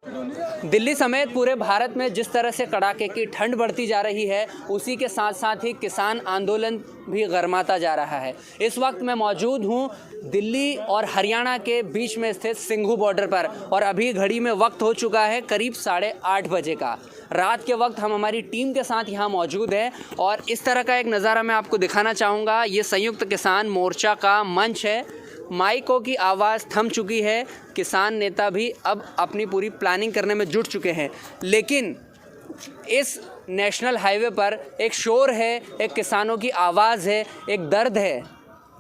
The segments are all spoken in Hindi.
दिल्ली समेत पूरे भारत में जिस तरह से कड़ाके की ठंड बढ़ती जा रही है, उसी के साथ साथ ही किसान आंदोलन भी गरमाता जा रहा है। इस वक्त मैं मौजूद हूँ दिल्ली और हरियाणा के बीच में स्थित सिंघू बॉर्डर पर और अभी घड़ी में वक्त हो चुका है करीब 8:30 बजे का। रात के वक्त हम हमारी टीम के साथ यहाँ मौजूद हैं और इस तरह का एक नज़ारा मैं आपको दिखाना चाहूँगा। ये संयुक्त किसान मोर्चा का मंच है। माइकों की आवाज़ थम चुकी है, किसान नेता भी अब अपनी पूरी प्लानिंग करने में जुट चुके हैं। लेकिन इस नेशनल हाईवे पर एक शोर है, एक किसानों की आवाज़ है, एक दर्द है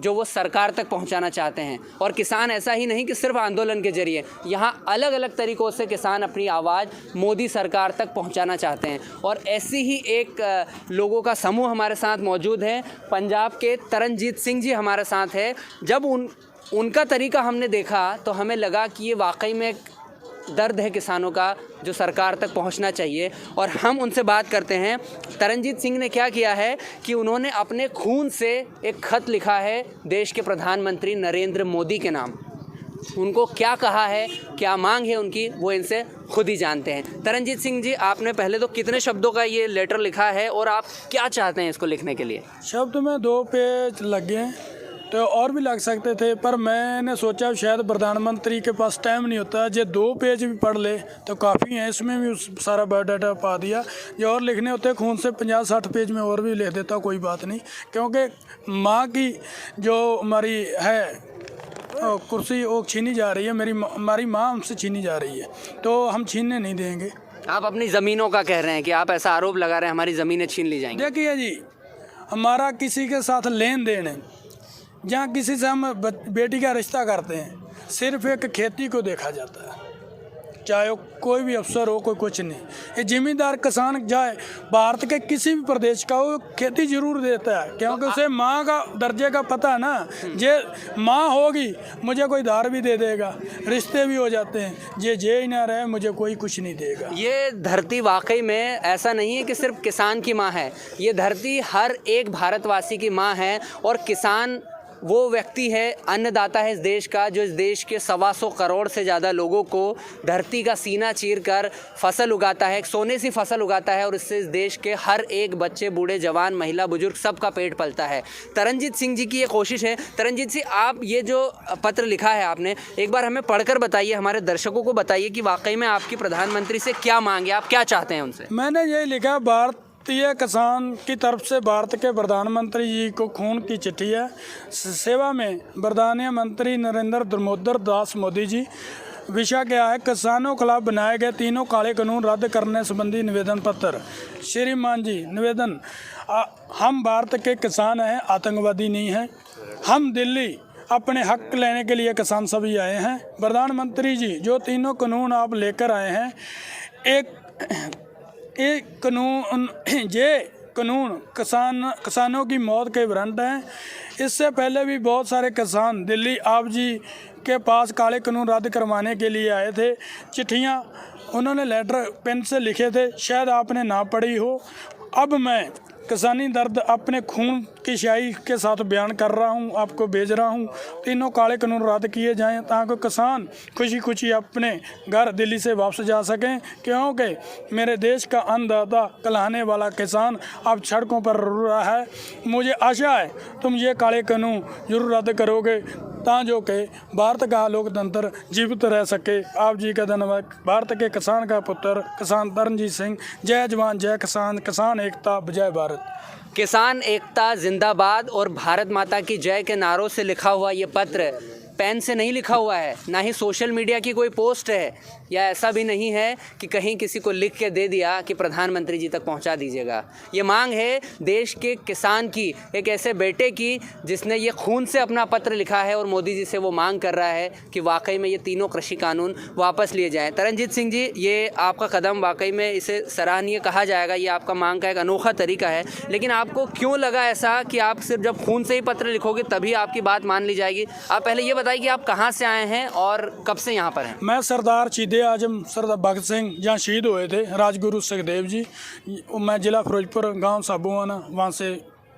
जो वो सरकार तक पहुंचाना चाहते हैं। और किसान ऐसा ही नहीं कि सिर्फ आंदोलन के जरिए, यहाँ अलग अलग तरीक़ों से किसान अपनी आवाज़ मोदी सरकार तक पहुंचाना चाहते हैं। और ऐसी ही एक लोगों का समूह हमारे साथ मौजूद है। पंजाब के तरनजीत सिंह जी हमारे साथ है। जब उनका तरीका हमने देखा तो हमें लगा कि ये वाकई में दर्द है किसानों का जो सरकार तक पहुंचना चाहिए। और हम उनसे बात करते हैं। तरनजीत सिंह ने क्या किया है कि उन्होंने अपने खून से एक ख़त लिखा है देश के प्रधानमंत्री नरेंद्र मोदी के नाम। उनको क्या कहा है, क्या मांग है उनकी, वो इनसे खुद ही जानते हैं। तरनजीत सिंह जी, आपने पहले तो कितने शब्दों का ये लेटर लिखा है और आप क्या चाहते हैं इसको लिखने के लिए? शब्द में 2 पेज लगे तो और भी लग सकते थे, पर मैंने सोचा शायद प्रधानमंत्री के पास टाइम नहीं होता, जो 2 पेज भी पढ़ ले तो काफ़ी है। इसमें भी सारा बायोडाटा पा दिया। जो और लिखने होते खून से 50-60 पेज में और भी लिख देता, कोई बात नहीं। क्योंकि माँ की जो हमारी है कुर्सी वो छीनी जा रही है, हमारी माँ हमसे छीनी जा रही है, तो हम छीनने नहीं देंगे। आप अपनी ज़मीनों का कह रहे हैं कि आप ऐसा आरोप लगा रहे हैं हमारी ज़मीनें छीन ली जाएंगी। देखिए जी, हमारा किसी के साथ लेन देन है, जहाँ किसी से हम बेटी का रिश्ता करते हैं, सिर्फ एक खेती को देखा जाता है, चाहे वो कोई भी अफसर हो, कोई कुछ नहीं। ये जिम्मेदार किसान जाए भारत के किसी भी प्रदेश का, वो खेती जरूर देता है, क्योंकि उसे माँ का दर्जे का पता है ना। जे माँ होगी मुझे कोई धार भी दे देगा, रिश्ते भी हो जाते हैं। जे ही ना रहे मुझे कोई कुछ नहीं देगा। ये धरती वाकई में ऐसा नहीं है कि सिर्फ किसान की माँ है, ये धरती हर एक भारतवासी की माँ है। और किसान वो व्यक्ति है, अन्नदाता है इस देश का, जो इस देश के 125 करोड़ से ज़्यादा लोगों को धरती का सीना चीर कर फसल उगाता है, एक सोने सी फसल उगाता है और इससे इस देश के हर एक बच्चे, बूढ़े, जवान, महिला, बुजुर्ग सबका पेट पलता है। तरनजीत सिंह जी की ये कोशिश है। तरनजीत सिंह, आप ये जो पत्र लिखा है आपने, एक बार हमें पढ़कर बताइए, हमारे दर्शकों को बताइए कि वाकई में आपकी प्रधानमंत्री से क्या मांगे, आप क्या चाहते हैं उनसे? मैंने यही लिखा, भारतीय किसान की तरफ से भारत के प्रधानमंत्री जी को खून की चिट्ठी है। सेवा में प्रधानमंत्री नरेंद्र दामोदर दास मोदी जी। विषय क्या है? किसानों के खिलाफ बनाए गए 3 काले कानून रद्द करने संबंधी निवेदन पत्र। श्रीमान जी, निवेदन, हम भारत के किसान हैं, आतंकवादी नहीं हैं। हम दिल्ली अपने हक लेने के लिए किसान सभी आए हैं। प्रधानमंत्री जी, जो 3 कानून आप लेकर आए हैं, एक कानून, ये कानून किसानों की मौत के वारंट हैं। इससे पहले भी बहुत सारे किसान दिल्ली आप जी के पास काले कानून रद्द करवाने के लिए आए थे। चिट्ठियाँ उन्होंने लेटर पेन से लिखे थे, शायद आपने ना पढ़ी हो। अब मैं किसानी दर्द अपने खून की स्याही के साथ बयान कर रहा हूं, आपको भेज रहा हूं। 3 काले कानून रद्द किए जाएं ताकि किसान खुशी खुशी अपने घर दिल्ली से वापस जा सकें, क्योंकि मेरे देश का अन्नदाता कहलाने वाला किसान अब सड़कों पर रो रहा है। मुझे आशा है तुम ये काले कानून जरूर रद्द करोगे, ताकि कि भारत का लोकतंत्र जीवित रह सके। आप जी का धन्यवाद। भारत के किसान का पुत्र किसान तरनजीत सिंह। जय जवान जय किसान, किसान एकता जय भारत। किसान एकता जिंदाबाद और भारत माता की जय के नारों से लिखा हुआ ये पत्र पेन से नहीं लिखा हुआ है, ना ही सोशल मीडिया की कोई पोस्ट है, या ऐसा भी नहीं है कि कहीं किसी को लिख के दे दिया कि प्रधानमंत्री जी तक पहुंचा दीजिएगा। ये मांग है देश के किसान की, एक ऐसे बेटे की जिसने ये खून से अपना पत्र लिखा है और मोदी जी से वो मांग कर रहा है कि वाकई में ये 3 कृषि कानून वापस लिए जाएँ। तरनजीत सिंह जी, ये आपका कदम वाकई में इसे सराहनीय कहा जाएगा, ये आपका मांग का एक अनोखा तरीका है। लेकिन आपको क्यों लगा ऐसा कि आप सिर्फ जब खून से ही पत्र लिखोगे तभी आपकी बात मान ली जाएगी? आप पहले ये बताइए कि आप कहाँ से आए हैं और कब से यहाँ पर हैं? मैं सरदार शहीद आजम सरदार भगत सिंह जहाँ शहीद हुए थे, राजगुरु सुखदेव जी। मैं ज़िला फिरोजपुर, गांव साबुआना, वहाँ से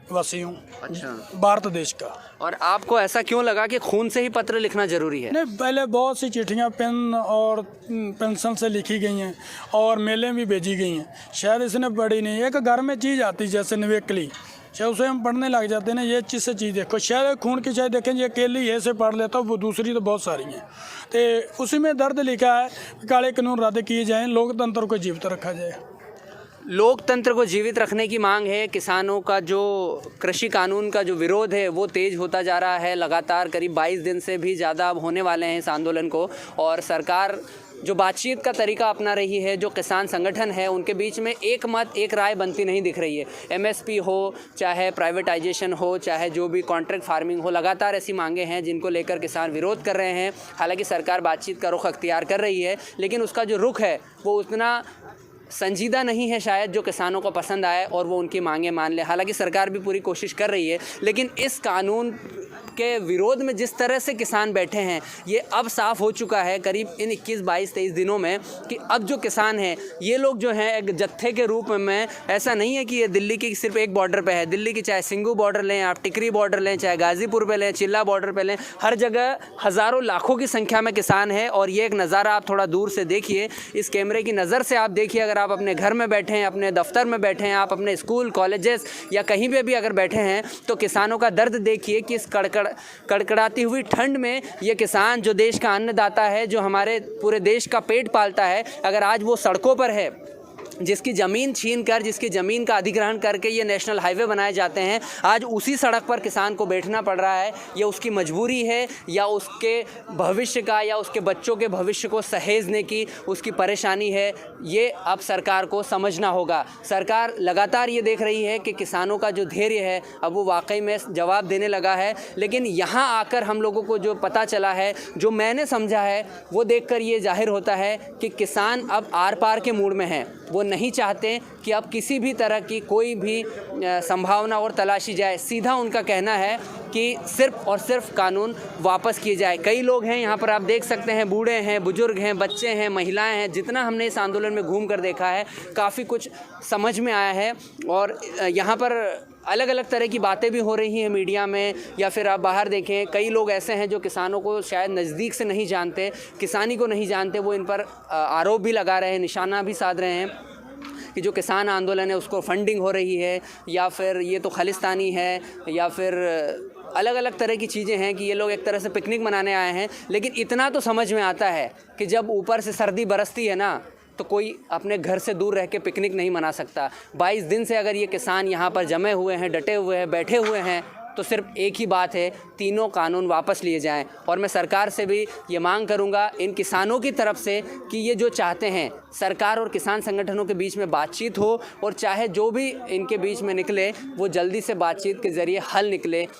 वासी हूँ। अच्छा। भारत देश का। और आपको ऐसा क्यों लगा कि खून से ही पत्र लिखना जरूरी है? नहीं, पहले बहुत सी चिट्ठियाँ पेन और पेंसिल से लिखी गई हैं और मेलें भी भेजी गई हैं, शायद इसने पढ़ी नहीं। एक घर में चीज़ आती जैसे निवेकली, शायद उसे हम पढ़ने लग जाते हैं ना, ये चीज़ से चीज़ देखो, शायद खून की चाय देखें, ये अकेली ये से पढ़ लेता हूँ, वो दूसरी तो बहुत सारी हैं। तो उसी में दर्द लिखा है कि काले कानून रद्द किए जाएँ, लोकतंत्र को जीवित रखा जाए। लोकतंत्र को जीवित रखने की मांग है। किसानों का जो कृषि कानून का जो विरोध है वो तेज़ होता जा रहा है। लगातार करीब 22 दिन से भी ज़्यादा अब होने वाले हैं इस आंदोलन को, और सरकार जो बातचीत का तरीका अपना रही है, जो किसान संगठन है उनके बीच में एक मत एक राय बनती नहीं दिख रही है। एमएसपी हो, चाहे प्राइवेटाइजेशन हो, चाहे जो भी कॉन्ट्रैक्ट फार्मिंग हो, लगातार ऐसी मांगे हैं जिनको लेकर किसान विरोध कर रहे हैं। हालांकि सरकार बातचीत का रुख अख्तियार कर रही है, लेकिन उसका जो रुख है वो उतना संजीदा नहीं है शायद जो किसानों को पसंद आए और वो उनकी मांगें मान ले। हालांकि सरकार भी पूरी कोशिश कर रही है, लेकिन इस कानून के विरोध में जिस तरह से किसान बैठे हैं ये अब साफ़ हो चुका है करीब इन 21, 22, 23 दिनों में कि अब जो किसान हैं ये लोग जो हैं एक जत्थे के रूप में, ऐसा नहीं है कि ये दिल्ली की सिर्फ एक बॉर्डर पे है। दिल्ली की चाहे सिंगू बॉर्डर लें, आप टिकरी बॉर्डर लें, चाहे गाज़ीपुर पे लें, चिल्ला बॉर्डर पे लें, हर जगह हज़ारों लाखों की संख्या में किसान हैं। और ये एक नज़ारा आप थोड़ा दूर से देखिए, इस कैमरे की नज़र से आप देखिए, अगर आप अपने घर में बैठे हैं, अपने दफ्तर में बैठे हैं, आप अपने स्कूल कॉलेजेस या कहीं पे भी अगर बैठे हैं तो किसानों का दर्द देखिए कि इस कड़कड़ाती हुई ठंड में ये किसान जो देश का अन्नदाता है, जो हमारे पूरे देश का पेट पालता है, अगर आज वो सड़कों पर है, जिसकी ज़मीन छीन कर, जिसकी ज़मीन का अधिग्रहण करके ये नेशनल हाईवे बनाए जाते हैं, आज उसी सड़क पर किसान को बैठना पड़ रहा है। ये उसकी मजबूरी है या उसके भविष्य का या उसके बच्चों के भविष्य को सहेजने की उसकी परेशानी है, ये अब सरकार को समझना होगा। सरकार लगातार ये देख रही है कि किसानों का जो धैर्य है अब वो वाकई में जवाब देने लगा है। लेकिन यहाँ आकर हम लोगों को जो पता चला है, जो मैंने समझा है, वो देखकर ये जाहिर होता है कि किसान अब आर पार के मूड में हैं। वो नहीं चाहते कि अब किसी भी तरह की कोई भी संभावना और तलाशी जाए। सीधा उनका कहना है कि सिर्फ़ और सिर्फ कानून वापस किए जाए। कई लोग हैं यहाँ पर, आप देख सकते हैं, बूढ़े हैं, बुजुर्ग हैं, बच्चे हैं, महिलाएं हैं। जितना हमने इस आंदोलन में घूम कर देखा है, काफ़ी कुछ समझ में आया है। और यहाँ पर अलग अलग तरह की बातें भी हो रही हैं मीडिया में, या फिर आप बाहर देखें, कई लोग ऐसे हैं जो किसानों को शायद नज़दीक से नहीं जानते, किसानी को नहीं जानते, वो इन पर आरोप भी लगा रहे हैं, निशाना भी साध रहे हैं कि जो किसान आंदोलन है उसको फंडिंग हो रही है, या फिर ये तो खालिस्तानी है, या फिर अलग अलग तरह की चीज़ें हैं कि ये लोग एक तरह से पिकनिक मनाने आए हैं। लेकिन इतना तो समझ में आता है कि जब ऊपर से सर्दी बरसती है ना, तो कोई अपने घर से दूर रह के पिकनिक नहीं मना सकता। 22 दिन से अगर ये किसान यहाँ पर जमे हुए हैं, डटे हुए हैं, बैठे हुए हैं, तो सिर्फ एक ही बात है, तीनों कानून वापस लिए जाएं। और मैं सरकार से भी ये मांग करूंगा इन किसानों की तरफ से कि ये जो चाहते हैं सरकार और किसान संगठनों के बीच में बातचीत हो, और चाहे जो भी इनके बीच में निकले वो जल्दी से बातचीत के ज़रिए हल निकले।